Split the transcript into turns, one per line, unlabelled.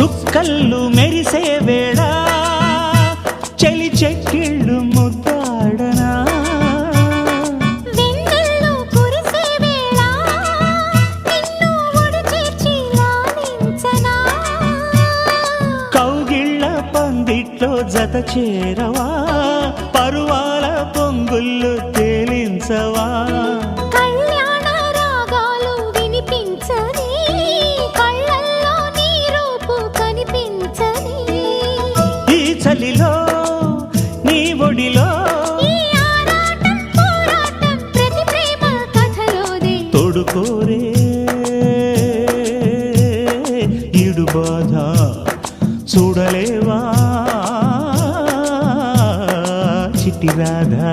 చుక్కల్లు మెరిసే వేళ చలి చెక్కిళ్ళు ముద్దాడనా
వెన్నెల్లో కురిసే వేళ నిన్ను ఒడి చేర్చి లాలించనా
కౌగిళ్ళ పందిట్లో జత చేరవా పరువాల పొంగుళ్ళు తేలించవా
కళ్యాణ రాగాలు వినిపించని కళ్ళల్లో నీ రూపు కనిపించని
ఈ చలిలో నీ ఒడిలో
ఈ ఆరాటం పోరాటం ప్రతి ప్రేమ కథలోదే
తోడుకోరే ఈడు బాధ చూడలేవా చిట్టి రాధా